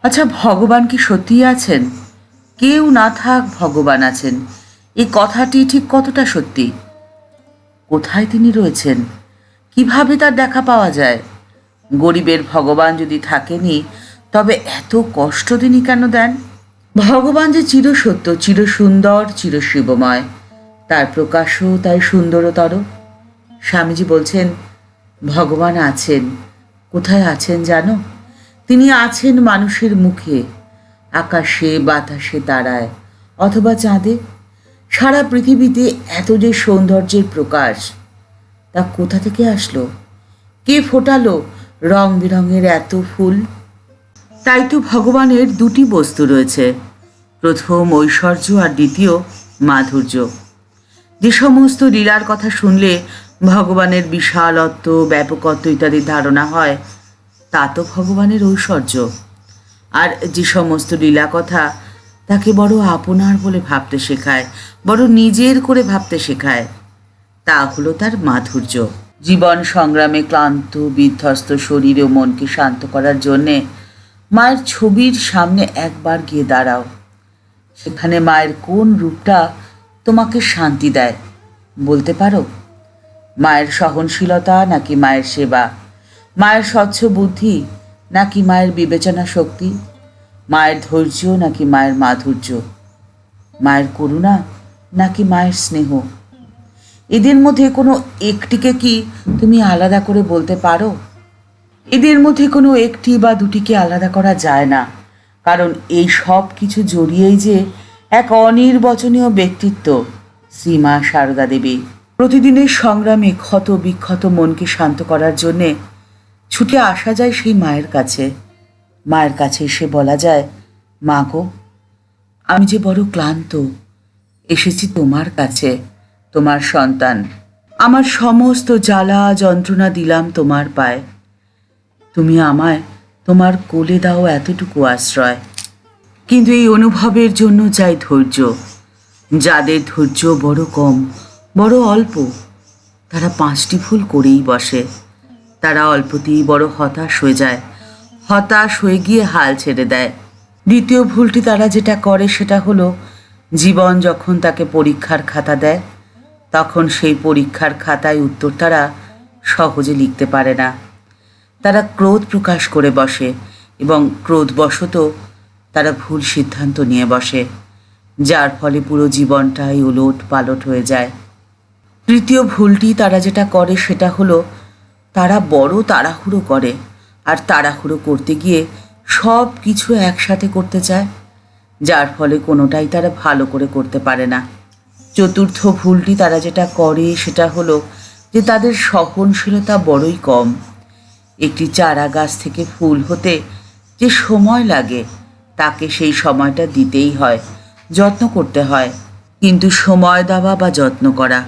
আচ্ছা, ভগবান কি সত্যিই আছেন? কেউ না থাক, ভগবান আছেন, এই কথাটি ঠিক কতটা সত্যি? কোথায় তিনি রয়েছেন? কিভাবে তার দেখা পাওয়া যায়? গরিবের ভগবান যদি থাকেনি, তবে এত কষ্ট তিনি কেন দেন? ভগবান যে চিরসত্য, চিরসুন্দর, চিরশিবময়, তার প্রকাশও তাই সুন্দরতর। স্বামীজি বলছেন, ভগবান আছেন। কোথায় আছেন জানো? তিনি আছেন মানুষের মুখে, আকাশে, বাতাসে, তারায়, অথবা চাঁদে। সারা পৃথিবীতে এত যে সৌন্দর্যের প্রকাশ, তা কোথা থেকে আসলো? কে ফোটালো রং বেরঙের এত ফুল? তাই তো ভগবানের দুটি বস্তু রয়েছে, প্রথম ঐশ্বর্য আর দ্বিতীয় মাধুর্য। যে সমস্ত লীলার কথা শুনলে ভগবানের বিশালত্ব, ব্যাপকত্ব ইত্যাদির ধারণা হয়, তা তো ভগবানের ঐশ্বর্য। আর যে সমস্ত লীলা কথা তাকে বড় আপনার বলে ভাবতে শেখায়, বড় নিজের করে ভাবতে শেখায়, তা হলো তার মাধুর্য। জীবন সংগ্রামে ক্লান্ত বিধ্বস্ত শরীর ও মনকে শান্ত করার জন্যে মায়ের ছবির সামনে একবার গিয়ে দাঁড়াও। সেখানে মায়ের কোন রূপটা তোমাকে শান্তি দেয় বলতে পারো? মায়ের সহনশীলতা নাকি মায়ের সেবা? মায়ের স্বচ্ছ বুদ্ধি নাকি মায়ের বিবেচনা শক্তি? মায়ের ধৈর্য নাকি মায়ের মাধুর্য? মায়ের করুণা নাকি মায়ের স্নেহ? এদের মধ্যে কোনো একটিকে কি তুমি আলাদা করে বলতে পারো? এদের মধ্যে কোনো একটি বা দুটিকে আলাদা করা যায় না, কারণ এই সব কিছু জড়িয়েই যে এক অনির্বচনীয় ব্যক্তিত্ব, শ্রীমা সারদা দেবী। প্রতিদিনের সংগ্রামে ক্ষত বিক্ষত মনকে শান্ত করার জন্যে ছুটে আসা যায় সেই মায়ের কাছে। মায়ের কাছে এসে বলা যায়, মা গো, আমি যে বড় ক্লান্ত, এসেছি তোমার কাছে, তোমার সন্তান। আমার সমস্ত জ্বালা যন্ত্রণা দিলাম তোমার পায়ে, তুমি আমায় তোমার কোলে দাও এতটুকু আশ্রয়। কিন্তু এই অনুভবের জন্য চাই ধৈর্য। যাদের ধৈর্য বড় কম, বড় অল্প, তারা 5টি ভুল করেই বসে। তারা অল্পতেই বড় হতাশ হয়ে যায়, হতাশ হয়ে গিয়ে হাল ছেড়ে দেয়। দ্বিতীয় ভুলটি তারা যেটা করে সেটা হলো, জীবন যখন তাকে পরীক্ষার খাতা দেয়, তখন সেই পরীক্ষার খাতায় উত্তর তারা সহজে লিখতে পারে না। তারা ক্রোধ প্রকাশ করে বসে এবং ক্রোধবশত তারা ভুল সিদ্ধান্ত নিয়ে বসে, যার ফলে পুরো জীবনটাই ওলট পালট হয়ে যায়। তৃতীয় ভুলটি তারা যেটা করে সেটা হলো, তারা বড় তাড়াহুড়ো করে, আর তাড়াহুড়ো করতে গিয়ে সব কিছু একসাথে করতে চায়, যার ফলে কোনোটাই তারা ভালো করে করতে পারে না। চতুর্থ ভুলটি তারা যেটা করে সেটা হলো যে তাদের সহনশীলতা বড়ই কম। একটি চারা গাছ থেকে ফুল হতে যে সময় লাগে, তাকে সেই সময়টা দিতেই হয়, যত্ন করতে হয়। কিন্তু সময় দেওয়া বা যত্ন করা,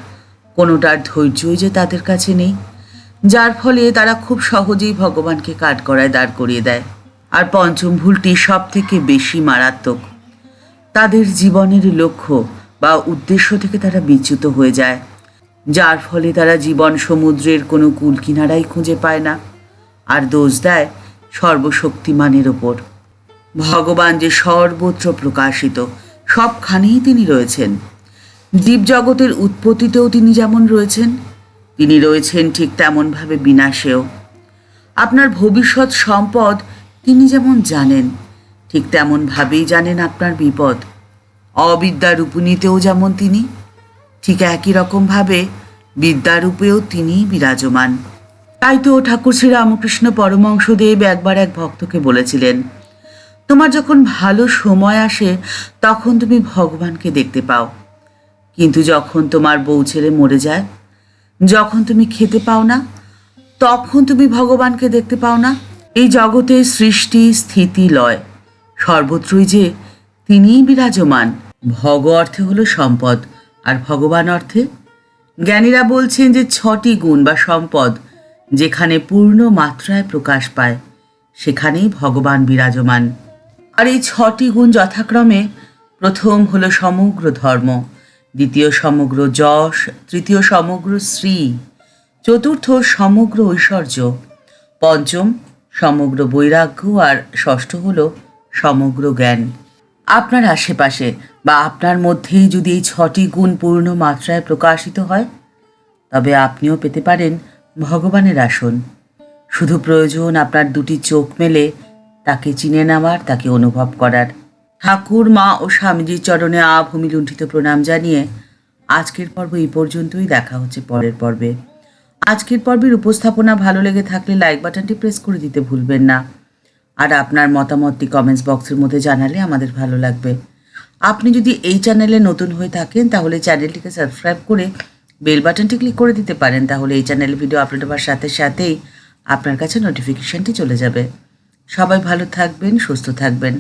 কোনোটার ধৈর্যই যে তাদের কাছে নেই, যার ফলে তারা খুব সহজেই ভগবানকে কাঠগড়ায় দাঁড় করিয়ে দেয়। আর পঞ্চম ভুলটি সব থেকে বেশি মারাত্মক। তাদের জীবনের লক্ষ্য বা উদ্দেশ্য থেকে তারা বিচ্যুত হয়ে যায়, যার ফলে তারা জীবন সমুদ্রের কোনো কূল কিনারাই খুঁজে পায় না, আর দোষ দেয় সর্বশক্তিমানের ওপর। ভগবান যে সর্বত্র প্রকাশিত, সবখানেই তিনি রয়েছেন। জীবজগতের উৎপত্তিতেও তিনি যেমন রয়েছেন, তিনি রয়েছেন ঠিক তেমনভাবে বিনাশেও। আপনার ভবিষ্যৎ সম্পদ তিনি যেমন জানেন, ঠিক তেমনভাবেই জানেন আপনার বিপদ। অবিদ্যারূপিণীতেও যেমন তিনি, ঠিক একই রকমভাবে বিদ্যারূপেও তিনিই বিরাজমান। তাই তো ঠাকুর শ্রী রামকৃষ্ণ পরমহংসদেব একবার এক ভক্তকে বলেছিলেন, তোমার যখন ভালো সময় আসে তখন তুমি ভগবানকে দেখতে পাও, কিন্তু যখন তোমার বউ ছেলে মরে যায়, যখন তুমি খেতে পাও না, তখন তুমি ভগবানকে দেখতে পাও না। এই জগতের সৃষ্টি স্থিতি লয় সর্বত্রই যে তিনিই বিরাজমান। ভগ অর্থে হলো সম্পদ, আর ভগবান অর্থে, জ্ঞানীরা বলছেন যে 6টি গুণ বা সম্পদ যেখানে পূর্ণ মাত্রায় প্রকাশ পায়, সেখানেই ভগবান বিরাজমান। আর এই 6টি গুণ যথাক্রমে, প্রথম হলো সমগ্র ধর্ম, দ্বিতীয় সমগ্র যশ, তৃতীয় সমগ্র শ্রী, চতুর্থ সমগ্র ঐশ্বর্য, পঞ্চম সমগ্র বৈরাগ্য, আর ষষ্ঠ হলো সমগ্র জ্ঞান। আপনার আশেপাশে বা আপনার মধ্যেই যদি এই 6টি গুণ পূর্ণ মাত্রায় প্রকাশিত হয়, তবে আপনিও পেতে পারেন ভগবানের আসন। শুধু প্রয়োজন আপনার 2টি চোখ মেলে তাকে চিনে নেওয়ার, তাকে অনুভব করার। ঠাকুর, মা ও স্বামীজির চরণে আভূমি লুণ্ঠিত প্রণাম জানিয়ে আজকের পর্ব এই পর্যন্তই। দেখা হচ্ছে পরের পর্বে। আজকের পর্বের উপস্থাপনা ভালো লেগে থাকলে লাইক বাটনটি প্রেস করে দিতে ভুলবেন না। আর আপনার মতামতটি কমেন্টস বক্সের মধ্যে জানালে আমাদের ভালো লাগবে। আপনি যদি এই চ্যানেলে নতুন হয়ে থাকেন তাহলে চ্যানেলটিকে সাবস্ক্রাইব করে বেল বাটনটি ক্লিক করে দিতে পারেন। তাহলে এই চ্যানেলে ভিডিও আপলোড হওয়ার সাথে সাথেই আপনার কাছে নোটিফিকেশনটি চলে যাবে। সবাই ভালো থাকবেন, সুস্থ থাকবেন।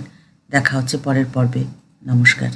দেখা হচ্ছে পরের পর্বে। নমস্কার।